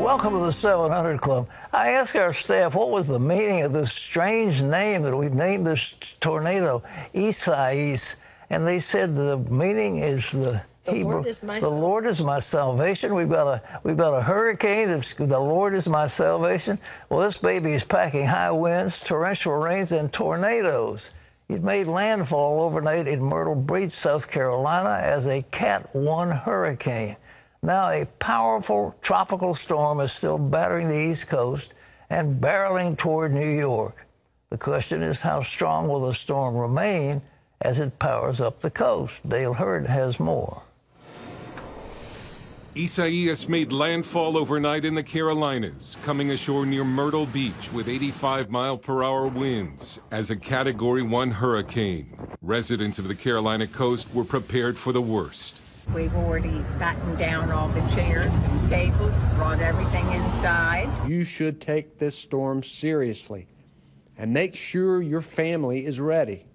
Welcome to the 700 Club. I asked our staff what was the meaning of this strange name that we've named this tornado, Isaias, and they said the meaning is the Hebrew. The Lord is my salvation. We've got a hurricane. The Lord is my salvation. Well, this baby is packing high winds, torrential rains, and tornadoes. It made landfall overnight in Myrtle Beach, South Carolina, as a Cat 1 hurricane. Now, a powerful tropical storm is still battering the East Coast and barreling toward New York. The question is, how strong will the storm remain as it powers up the coast? Dale Hurd has more. Isaias made landfall overnight in the Carolinas, coming ashore near Myrtle Beach with 85-mile-per-hour winds as a Category 1 hurricane. Residents of the Carolina coast were prepared for the worst. We've already battened down all the chairs and tables, brought everything inside. You should take this storm seriously and make sure your family is ready.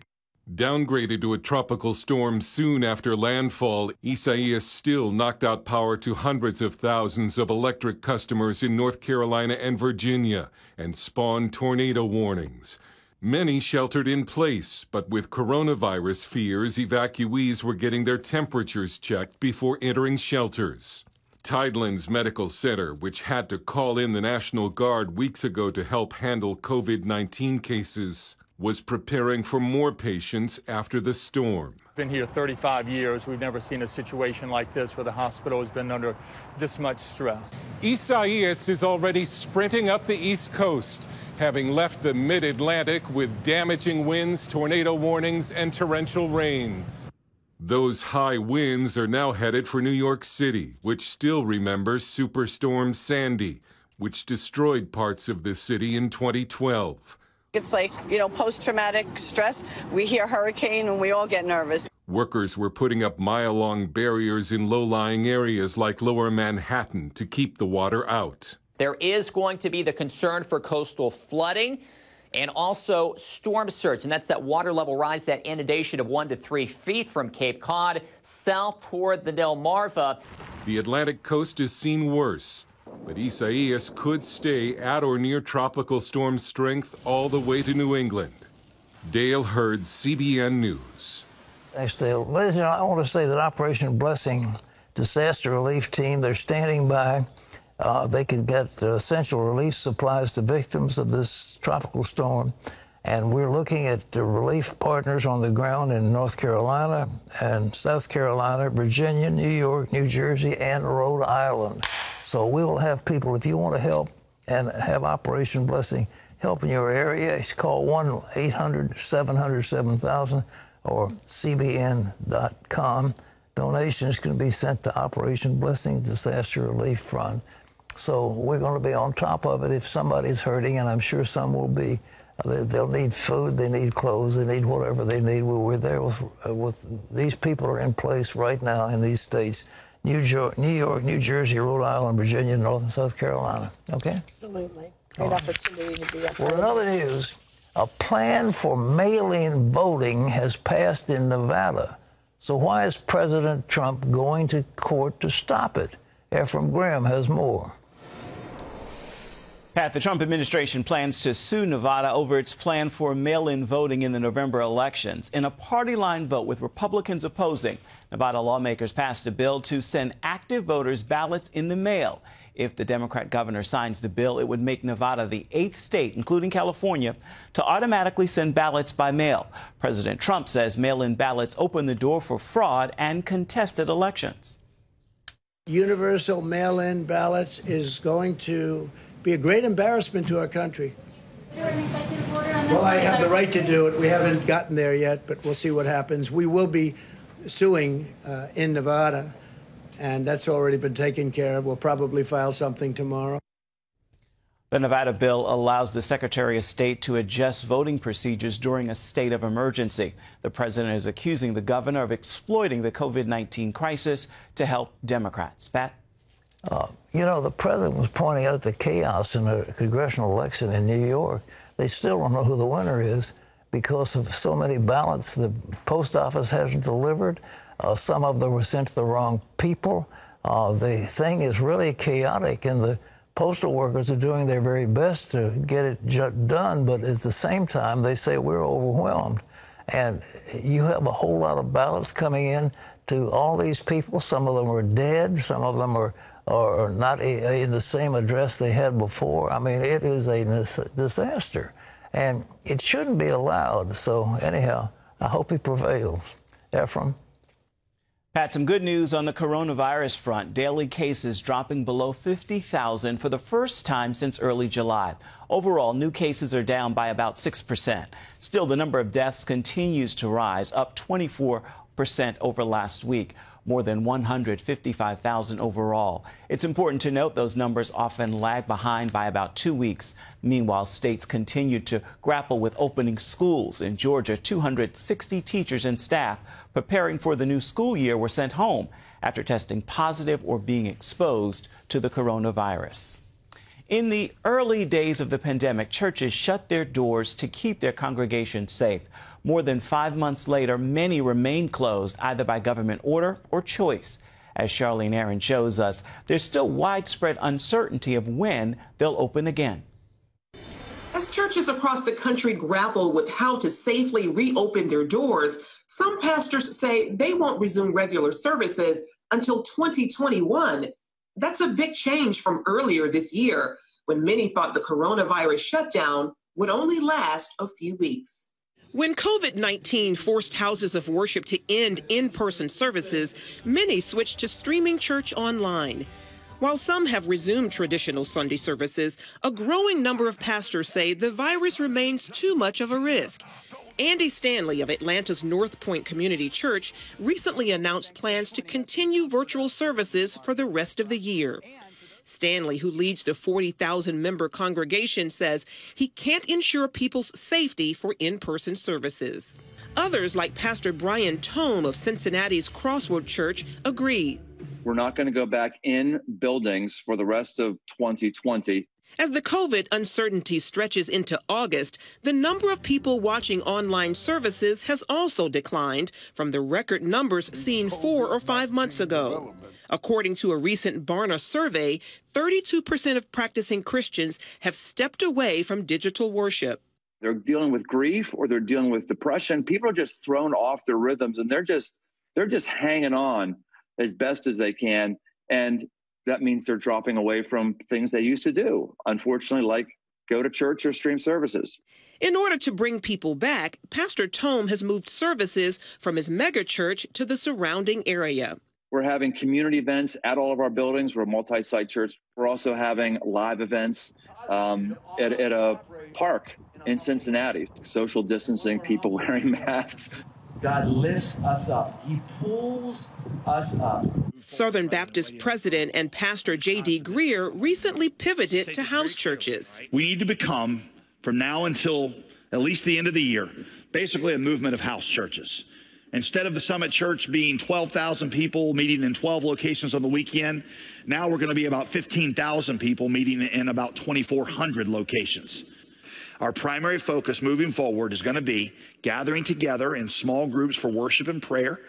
Downgraded to a tropical storm soon after landfall, Isaias still knocked out power to hundreds of thousands of electric customers in North Carolina and Virginia and spawned tornado warnings. Many sheltered in place, but with coronavirus fears, evacuees were getting their temperatures checked before entering shelters. Tidelands Medical Center, which had to call in the National Guard weeks ago to help handle COVID-19 cases, was preparing for more patients after the storm. Been here 35 years. We've never seen a situation like this where the hospital has been under this much stress. Isaias is already sprinting up the East Coast, having left the mid-Atlantic with damaging winds, tornado warnings, and torrential rains. Those high winds are now headed for New York City, which still remembers Superstorm Sandy, which destroyed parts of the city in 2012. It's like, post-traumatic stress. We hear hurricane and we all get nervous. Workers were putting up mile-long barriers in low-lying areas like Lower Manhattan to keep the water out. There is going to be the concern for coastal flooding and also storm surge, and that's that water level rise, that inundation of 1 to 3 feet from Cape Cod south toward the Delmarva. The Atlantic coast has seen worse, but Isaias could stay at or near tropical storm strength all the way to New England. Dale Hurd, CBN News. Thanks, Dale. Ladies and gentlemen, I want to say that Operation Blessing disaster relief team, they're standing by. They can get essential relief supplies to victims of this tropical storm. And we're looking at the relief partners on the ground in North Carolina and South Carolina, Virginia, New York, New Jersey, and Rhode Island. So we will have people, if you want to help and have Operation Blessing help in your area, call 1-800-700-7000 or cbn.com. Donations can be sent to Operation Blessing Disaster Relief Fund. So we're going to be on top of it if somebody's hurting, and I'm sure some will be. They'll need food, they need clothes, they need whatever they need. We're there with these people are in place right now in these states. New York, New Jersey, Rhode Island, Virginia, North and South Carolina. Okay? Absolutely. Great opportunity to be up. Well, in other news, a plan for mail-in voting has passed in Nevada. So why is President Trump going to court to stop it? Ephraim Graham has more. Pat, the Trump administration plans to sue Nevada over its plan for mail-in voting in the November elections. In a party-line vote with Republicans opposing, Nevada lawmakers passed a bill to send active voters ballots in the mail. If the Democrat governor signs the bill, it would make Nevada the 8th state, including California, to automatically send ballots by mail. President Trump says mail-in ballots open the door for fraud and contested elections. Universal mail-in ballots is going to be a great embarrassment to our country. Well, I have the right to do it. We haven't gotten there yet, but we'll see what happens. We will be suing in Nevada, and that's already been taken care of. We'll probably file something tomorrow. The Nevada bill allows the Secretary of State to adjust voting procedures during a state of emergency. The president is accusing the governor of exploiting the COVID-19 crisis to help Democrats. Pat? The president was pointing out the chaos in a congressional election in New York. They still don't know who the winner is because of so many ballots the post office hasn't delivered. Some of them were sent to the wrong people. The thing is really chaotic, and the postal workers are doing their very best to get it done, but at the same time, they say we're overwhelmed. And you have a whole lot of ballots coming in to all these people. Some of them are dead. Some of them are not in the same address they had before. I mean, it is a disaster. And it shouldn't be allowed. So anyhow, I hope he prevails. Ephraim? Pat, some good news on the coronavirus front. Daily cases dropping below 50,000 for the first time since early July. Overall, new cases are down by about 6%. Still, the number of deaths continues to rise, up 24% over last week. More than 155,000 overall. It's important to note those numbers often lag behind by about 2 weeks. Meanwhile, states continue to grapple with opening schools. In Georgia, 260 teachers and staff preparing for the new school year were sent home after testing positive or being exposed to the coronavirus. In the early days of the pandemic, churches shut their doors to keep their congregations safe. More than 5 months later, many remain closed either by government order or choice. As Charlene Aaron shows us, there's still widespread uncertainty of when they'll open again. As churches across the country grapple with how to safely reopen their doors, some pastors say they won't resume regular services until 2021. That's a big change from earlier this year, when many thought the coronavirus shutdown would only last a few weeks. When COVID-19 forced houses of worship to end in-person services, many switched to streaming church online. While some have resumed traditional Sunday services, a growing number of pastors say the virus remains too much of a risk. Andy Stanley of Atlanta's North Point Community Church recently announced plans to continue virtual services for the rest of the year. Stanley, who leads the 40,000-member congregation, says he can't ensure people's safety for in-person services. Others, like Pastor Brian Tome of Cincinnati's Crossroad Church, agree. We're not going to go back in buildings for the rest of 2020. As the COVID uncertainty stretches into August, the number of people watching online services has also declined from the record numbers seen 4 or 5 months ago. According to a recent Barna survey, 32% of practicing Christians have stepped away from digital worship. They're dealing with grief or they're dealing with depression. People are just thrown off their rhythms and they're just hanging on as best as they can. And that means they're dropping away from things they used to do, unfortunately, like go to church or stream services. In order to bring people back, Pastor Tome has moved services from his megachurch to the surrounding area. We're having community events at all of our buildings. We're a multi-site church. We're also having live events at a park in Cincinnati. Social distancing, people wearing masks. God lifts us up. He pulls us up. Southern Baptist President and Pastor J.D. Greer recently pivoted to house churches. We need to become, from now until at least the end of the year, basically a movement of house churches. Instead of the Summit Church being 12,000 people meeting in 12 locations on the weekend, now we're going to be about 15,000 people meeting in about 2,400 locations. Our primary focus moving forward is going to be gathering together in small groups for worship and prayer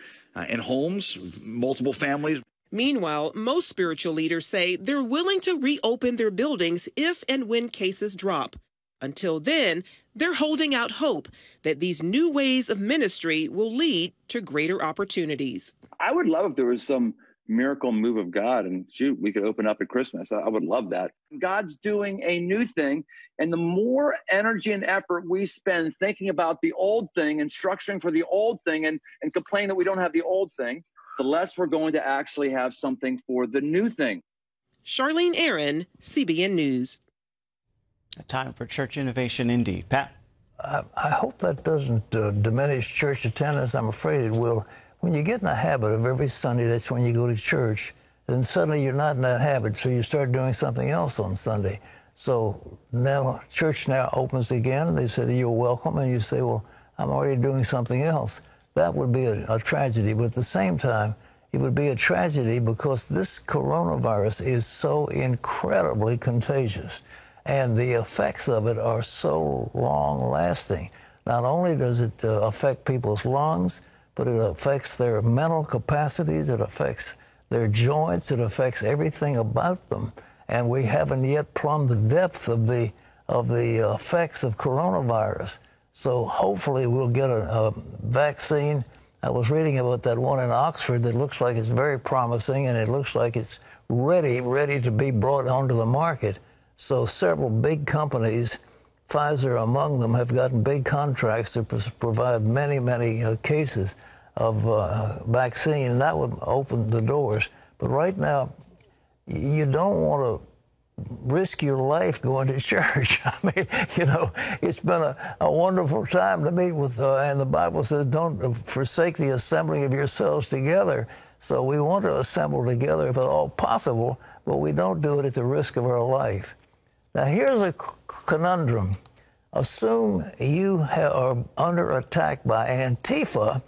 in homes, multiple families. Meanwhile, most spiritual leaders say they're willing to reopen their buildings if and when cases drop. Until then, they're holding out hope that these new ways of ministry will lead to greater opportunities. I would love if there was some miracle move of God and shoot, we could open up at Christmas. I would love that. God's doing a new thing. And the more energy and effort we spend thinking about the old thing and structuring for the old thing and complaining that we don't have the old thing, the less we're going to actually have something for the new thing. Charlene Aaron, CBN News. A time for church innovation indeed. Pat? I hope that doesn't diminish church attendance. I'm afraid it will. When you get in the habit of every Sunday, that's when you go to church, then suddenly you're not in that habit, so you start doing something else on Sunday. So now church now opens again. They say you're welcome, and you say, well, I'm already doing something else. That would be a tragedy. But at the same time, it would be a tragedy because this coronavirus is so incredibly contagious. And the effects of it are so long-lasting. Not only does it affect people's lungs, but it affects their mental capacities, it affects their joints, it affects everything about them. and we haven't yet plumbed the depth of the effects of coronavirus. So hopefully we'll get a vaccine. I was reading about that one in Oxford that looks like it's very promising, and it looks like it's ready to be brought onto the market. So several big companies, Pfizer among them, have gotten big contracts to provide many cases of vaccine, and that would open the doors. But right now, you don't want to risk your life going to church. I mean, you know, it's been a wonderful time to meet with, and the Bible says, don't forsake the assembling of yourselves together. So we want to assemble together if at all possible, but we don't do it at the risk of our life. Now, here's a conundrum. Assume you are under attack by Antifa,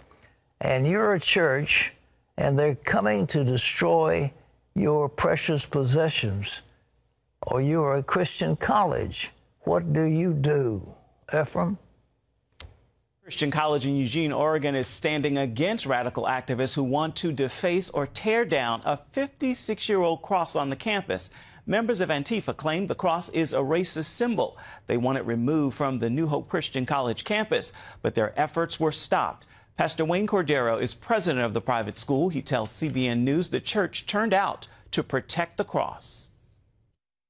and you're a church, and they're coming to destroy your precious possessions, or you are a Christian college. What do you do, Ephraim? Christian College in Eugene, Oregon is standing against radical activists who want to deface or tear down a 56-year-old cross on the campus. Members of Antifa claim the cross is a racist symbol. They want it removed from the New Hope Christian College campus, but their efforts were stopped. Pastor Wayne Cordero is president of the private school. He tells CBN News the church turned out to protect the cross.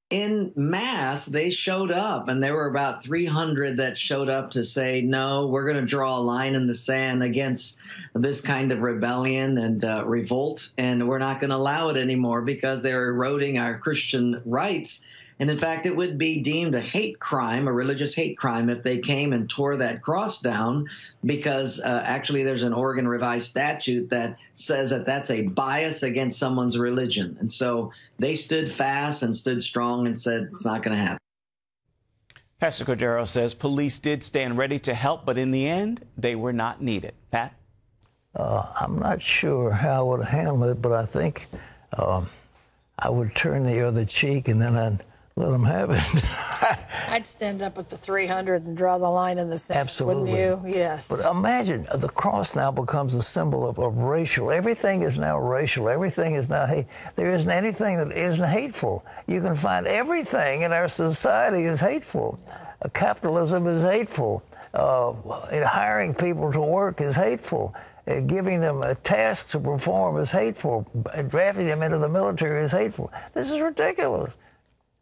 In mass, they showed up, and there were about 300 that showed up to say, no, we're going to draw a line in the sand against this kind of rebellion and revolt, and we're not going to allow it anymore because they're eroding our Christian rights. And in fact, it would be deemed a hate crime, a religious hate crime, if they came and tore that cross down, because actually there's an Oregon revised statute that says that that's a bias against someone's religion. And so they stood fast and stood strong and said it's not going to happen. Pastor Cordero says police did stand ready to help, but in the end, they were not needed. Pat? I'm not sure how I would handle it, but I think I would turn the other cheek, and then I'd let them have it. I'd stand up with the 300 and draw the line in the sand. Absolutely. Wouldn't you? Yes. But imagine the cross now becomes a symbol of racial. Everything is now racial. Everything is now hate. There isn't anything that isn't hateful. You can find everything in our society is hateful. Capitalism is hateful. Hiring people to work is hateful. Giving them a task to perform is hateful. Drafting them into the military is hateful. This is ridiculous.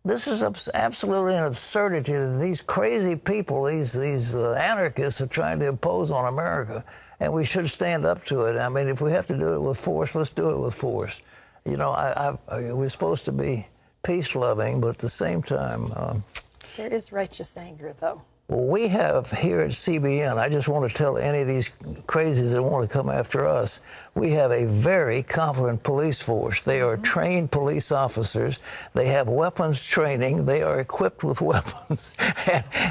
This is absolutely an absurdity that these crazy people, these anarchists are trying to impose on America, and we should stand up to it. I mean, if we have to do it with force, let's do it with force. You know, we're supposed to be peace-loving, but at the same time... there is righteous anger, though. Well, we have here at CBN, I just want to tell any of these crazies that want to come after us, we have a very competent police force. They are trained police officers. They have weapons training. They are equipped with weapons,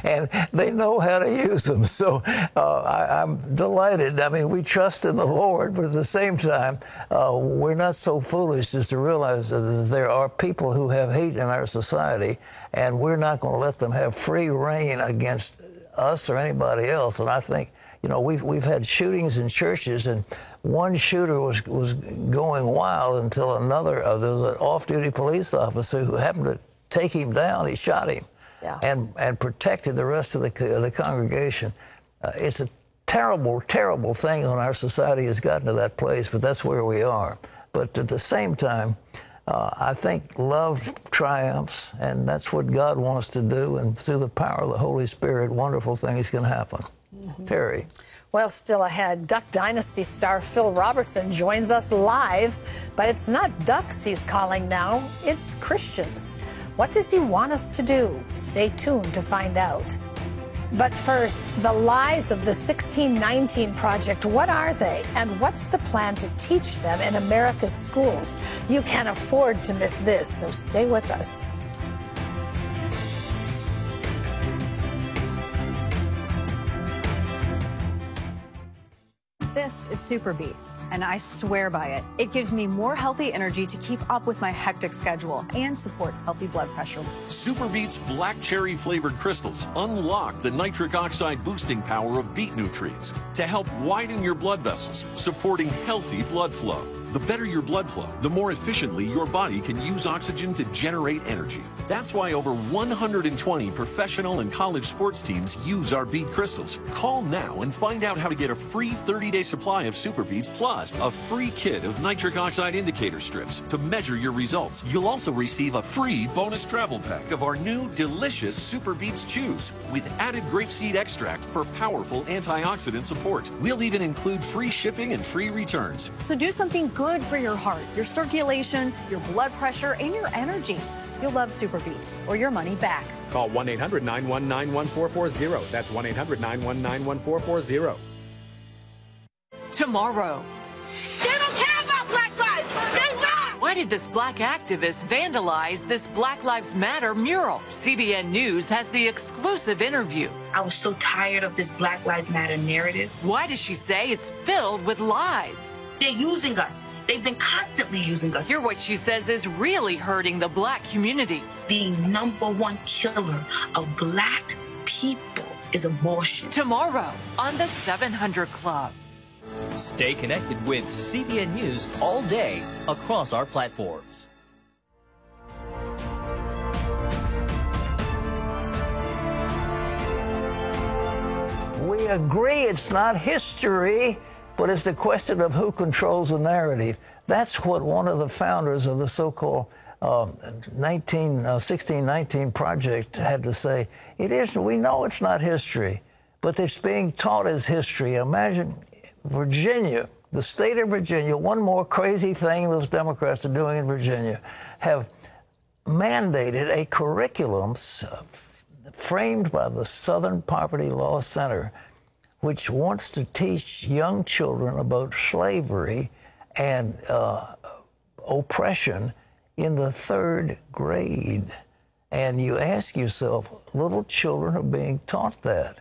and they know how to use them. So I'm delighted. I mean, we trust in the Lord, but at the same time, we're not so foolish as to realize that there are people who have hate in our society, and we're not going to let them have free rein against us or anybody else. And I think, you know, we've had shootings in churches, and one shooter was going wild until another, there was an off-duty police officer who happened to take him down. He shot him, and protected the rest of the congregation. It's a terrible, terrible thing when our society has gotten to that place, but that's where we are. But at the same time, I think love triumphs, and that's what God wants to do, and through the power of the Holy Spirit, wonderful things can happen. Terry. Well, still ahead, Duck Dynasty star Phil Robertson joins us live, but it's not ducks he's calling now, it's Christians. What does he want us to do? Stay tuned to find out. But first, the lies of the 1619 Project, what are they? And what's the plan to teach them in America's schools? You can't afford to miss this, so stay with us. This is Super Beets, and I swear by it. It gives me more healthy energy to keep up with my hectic schedule and supports healthy blood pressure. Super Beets black cherry flavored crystals unlock the nitric oxide boosting power of beet nutrients to help widen your blood vessels, supporting healthy blood flow. The better your blood flow, the more efficiently your body can use oxygen to generate energy. That's why over 120 professional and college sports teams use our bead crystals. Call now and find out how to get a free 30-day supply of Super Beads plus a free kit of nitric oxide indicator strips to measure your results. You'll also receive a free bonus travel pack of our new delicious Super Beads Chews with added grapeseed extract for powerful antioxidant support. We'll even include free shipping and free returns. So do something good for your heart, your circulation, your blood pressure, and your energy. You'll love Super Beats or your money back. Call 1-800-919-1440. That's 1-800-919-1440. Tomorrow. They don't care about Black lives. They don't. Why did this black activist vandalize this Black Lives Matter mural? CBN News has the exclusive interview. I was so tired of this Black Lives Matter narrative. Why does she say it's filled with lies? They're using us. They've been constantly using us. Hear what she says is really hurting the black community. The #1 killer of black people is abortion. Tomorrow on the 700 Club. Stay connected with CBN News all day across our platforms. We agree it's not history, but it's the question of who controls the narrative. That's what one of the founders of the so-called 1619 Project had to say. It isn't. We know it's not history, but it's being taught as history. Imagine Virginia, the state of Virginia, one more crazy thing those Democrats are doing in Virginia, have mandated a curriculum framed by the Southern Poverty Law Center, which wants to teach young children about slavery and oppression in the 3rd grade. And you ask yourself, little children are being taught that.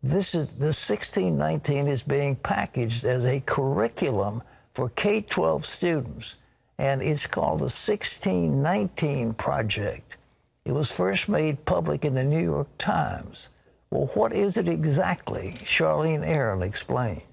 The 1619 is being packaged as a curriculum for K-12 students, and it's called the 1619 Project. It was first made public in the New York Times. Well, what is it exactly? Charlene Aaron explains.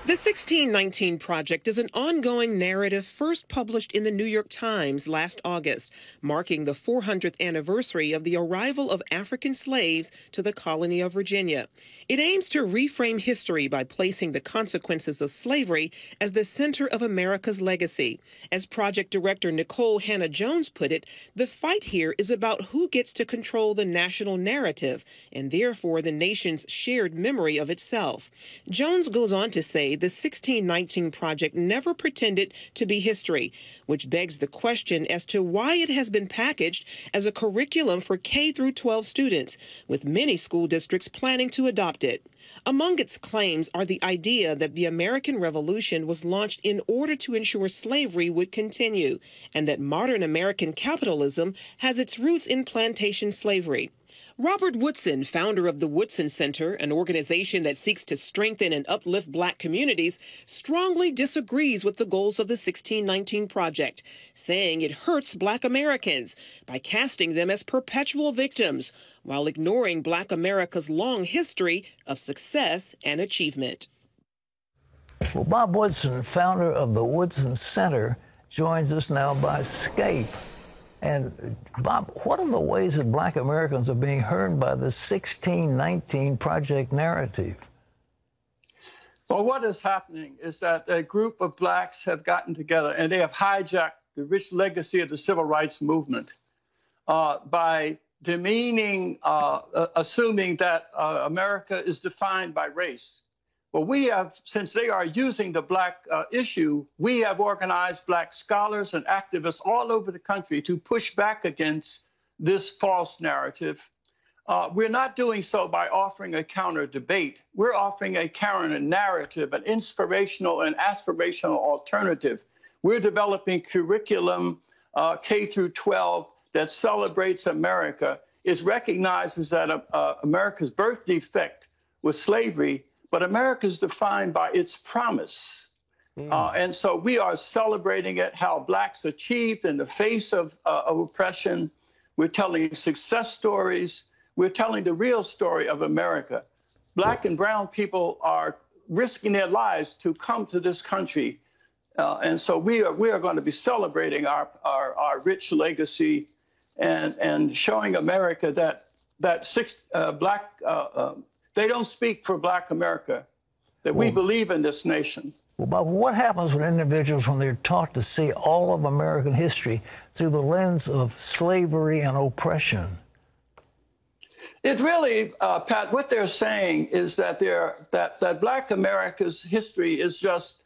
The 1619 Project is an ongoing narrative first published in the New York Times last August, marking the 400th anniversary of the arrival of African slaves to the colony of Virginia. It aims to reframe history by placing the consequences of slavery as the center of America's legacy. As project director Nicole Hannah-Jones put it, the fight here is about who gets to control the national narrative and therefore the nation's shared memory of itself. Jones goes on to say the 1619 Project never pretended to be history, which begs the question as to why it has been packaged as a curriculum for K-12 students, with many school districts planning to adopt it. Among its claims are the idea that the American Revolution was launched in order to ensure slavery would continue, and that modern American capitalism has its roots in plantation slavery. Robert Woodson, founder of the Woodson Center, an organization that seeks to strengthen and uplift black communities, strongly disagrees with the goals of the 1619 Project, saying it hurts black Americans by casting them as perpetual victims while ignoring black America's long history of success and achievement. Well, Bob Woodson, founder of the Woodson Center, joins us now by Skype. And Bob, what are the ways that black Americans are being hurt by the 1619 Project narrative? Well, what is happening is that a group of blacks have gotten together and they have hijacked the rich legacy of the civil rights movement by demeaning, assuming that America is defined by race. Well, we have, since they are using the black issue, we have organized black scholars and activists all over the country to push back against this false narrative. We're not doing so by offering a counter debate. We're offering a counter narrative, an inspirational and aspirational alternative. We're developing curriculum K through 12 that celebrates America. It recognizes that America's birth defect was slavery, but America is defined by its promise. And so we are celebrating it, how blacks achieved in the face of oppression. We're telling success stories. We're telling the real story of America. Black and brown people are risking their lives to come to this country. And so we are going to be celebrating our rich legacy and showing America that they don't speak for Black America, that we believe in this nation. Well, Bob, what happens with individuals when they're taught to see all of American history through the lens of slavery and oppression? It really, Pat, what they're saying is that that Black America's history is just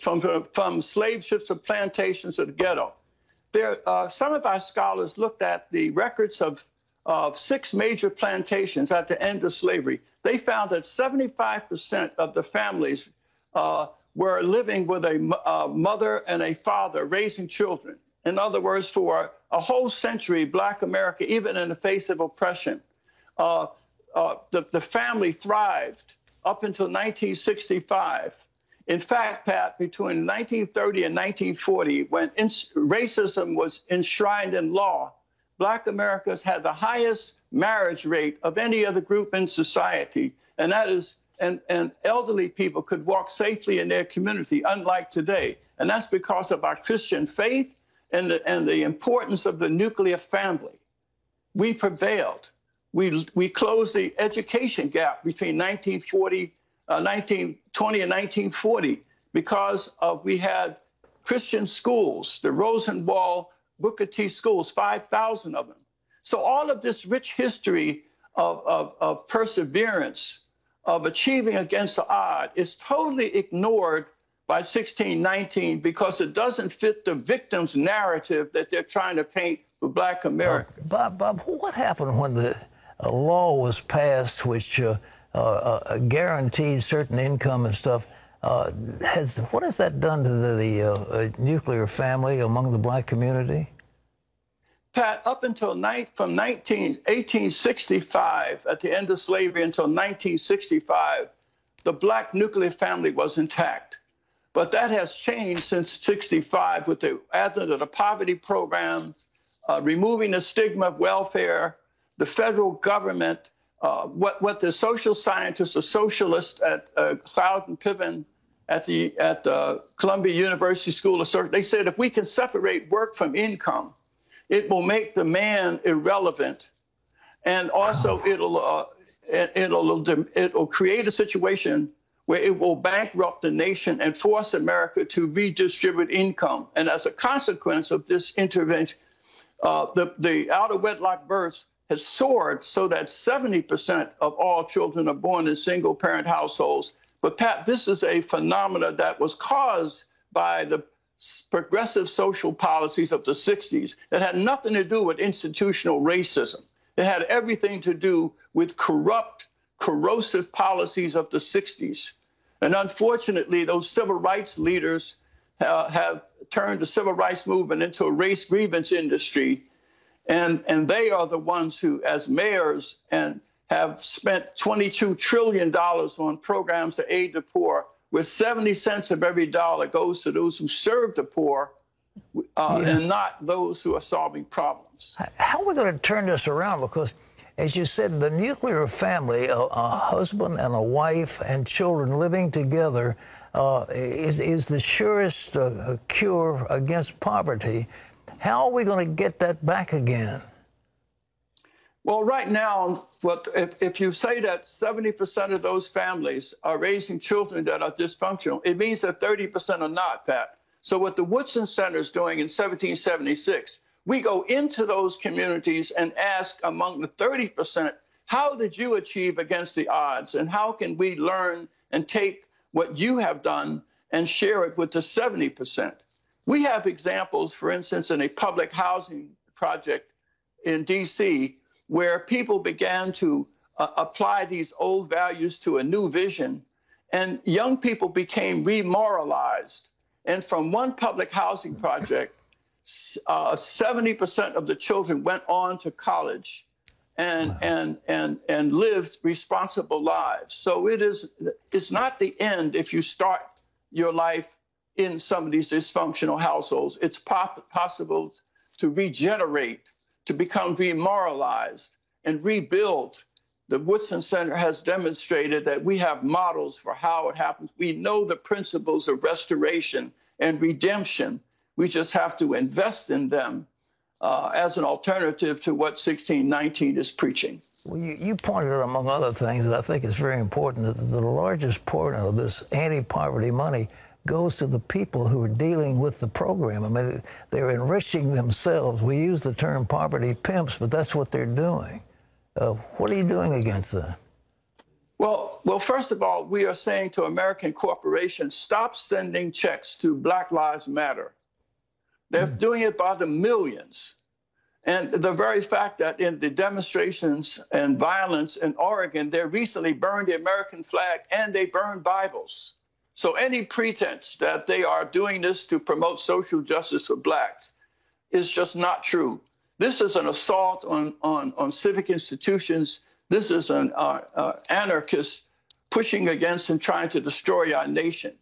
from slave ships to plantations to the ghetto. Some of our scholars looked at the records of 6 major plantations at the end of slavery. They found that 75% of the families were living with a mother and a father raising children. In other words, for a whole century, Black America, even in the face of oppression, the family thrived up until 1965. In fact, Pat, between 1930 and 1940, when racism was enshrined in law, Black Americans had the highest marriage rate of any other group in society, and that is, and elderly people could walk safely in their community, unlike today. And that's because of our Christian faith and the importance of the nuclear family. We prevailed. We closed the education gap between 1920 and 1940 because we had Christian schools, the Rosenwald Booker T schools, 5,000 of them. So all of this rich history of perseverance, of achieving against the odds, is totally ignored by 1619 because it doesn't fit the victim's narrative that they're trying to paint for Black America. Bob, what happened when the law was passed which guaranteed certain income and stuff? What has that done to the nuclear family among the Black community? Pat, up until from 1865, at the end of slavery, until 1965, the Black nuclear family was intact. But that has changed since 65 with the advent of the poverty programs, removing the stigma of welfare, the federal government, what the social scientists, the socialists at Cloud and Piven at the Columbia University School of Social, they said if we can separate work from income, it will make the man irrelevant, and also it'll create a situation where it will bankrupt the nation and force America to redistribute income. And as a consequence of this intervention, the out-of-wedlock births has soared so that 70% of all children are born in single-parent households. But Pat, this is a phenomenon that was caused by the progressive social policies of the 60s. It had nothing to do with institutional racism. It had everything to do with corrupt, corrosive policies of the 60s. And unfortunately, those civil rights leaders have turned the civil rights movement into a race grievance industry. And they are the ones who, as mayors, and have spent $22 trillion on programs to aid the poor, with 70 cents of every dollar goes to those who serve the poor and not those who are solving problems. How are we going to turn this around? Because, as you said, the nuclear family, a husband and a wife and children living together is the surest cure against poverty. How are we going to get that back again? Well, right now, if you say that 70% of those families are raising children that are dysfunctional, it means that 30% are not, Pat. So what the Woodson Center is doing in 1776, we go into those communities and ask among the 30%, how did you achieve against the odds? And how can we learn and take what you have done and share it with the 70%? We have examples, for instance, in a public housing project in D.C., where people began to apply these old values to a new vision, and young people became remoralized. And from one public housing project, 70% of the children went on to college and lived responsible lives. So it's not the end if you start your life in some of these dysfunctional households. It's possible to regenerate, to become remoralized and rebuild the Woodson Center has demonstrated that we have models for how it happens. We know the principles of restoration and redemption. We just have to invest in them as an alternative to what 1619 is preaching. Well, you pointed out, among other things, that I think is very important, that the largest portion of this anti-poverty money goes to the people who are dealing with the program. I mean, they're enriching themselves. We use the term poverty pimps, but that's what they're doing. What are you doing against that? Well, first of all, we are saying to American corporations, stop sending checks to Black Lives Matter. They're doing it by the millions. And the very fact that in the demonstrations and violence in Oregon, they recently burned the American flag and they burned Bibles. So any pretense that they are doing this to promote social justice for blacks is just not true. This is an assault on civic institutions. This is an anarchist pushing against and trying to destroy our nation.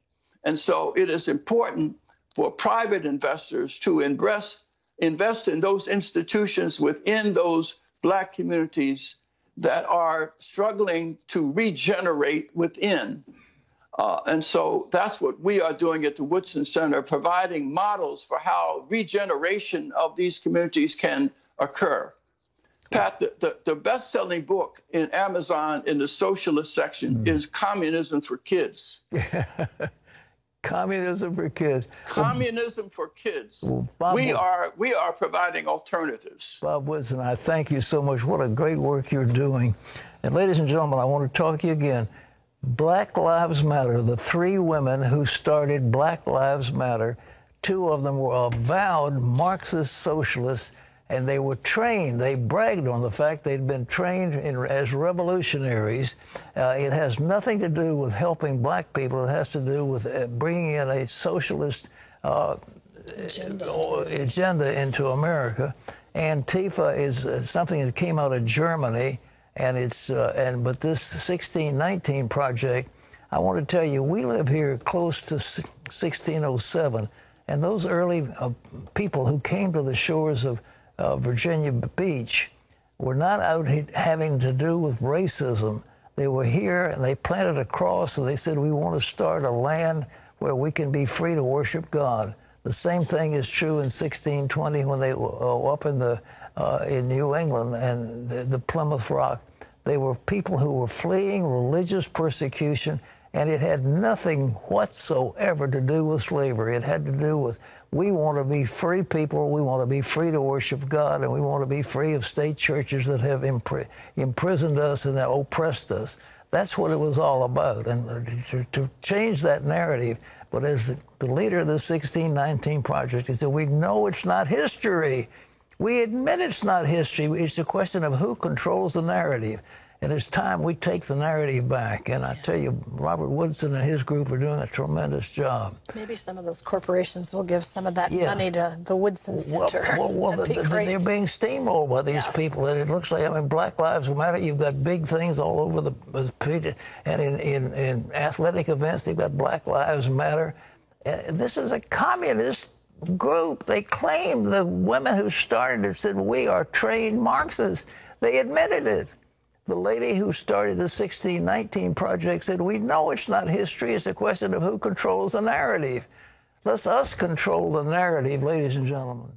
And so it is important for private investors to invest in those institutions within those black communities that are struggling to regenerate within. And so that's what we are doing at the Woodson Center, providing models for how regeneration of these communities can occur. Pat, the best-selling book in Amazon in the socialist section is Communism for Kids. Communism for kids. Communism for kids. Well, Bob, we are providing alternatives. Bob Woodson, I thank you so much. What a great work you're doing. And ladies and gentlemen, I want to talk to you again. Black Lives Matter, the three women who started Black Lives Matter, two of them were avowed Marxist socialists, and they were trained. They bragged on the fact they'd been trained as revolutionaries. It has nothing to do with helping black people. It has to do with bringing in a socialist agenda into America. Antifa is something that came out of Germany, and it's but this 1619 project, I want to tell you, we live here close to 1607, and those early people who came to the shores of Virginia Beach were not out having to do with racism. They were here and they planted a cross and they said, we want to start a land where we can be free to worship God. The same thing is true in 1620 when they were up in New England and the Plymouth Rock. They were people who were fleeing religious persecution, and it had nothing whatsoever to do with slavery. It had to do with, we want to be free people, we want to be free to worship God, and we want to be free of state churches that have imprisoned us and oppressed us. That's what it was all about, and to change that narrative. But as the leader of the 1619 Project, he said, we know it's not history. We admit it's not history. It's a question of who controls the narrative. And it's time we take the narrative back. And I tell you, Robert Woodson and his group are doing a tremendous job. Maybe some of those corporations will give some of that money to the Woodson Center. They're being steamrolled by these people. And it looks like, I mean, Black Lives Matter, you've got big things all over the, and in athletic events, they've got Black Lives Matter. This is a communist group. They claim, the women who started it said, we are trained Marxists. They admitted it. The lady who started the 1619 Project said, we know it's not history. It's a question of who controls the narrative. Let us control the narrative, ladies and gentlemen.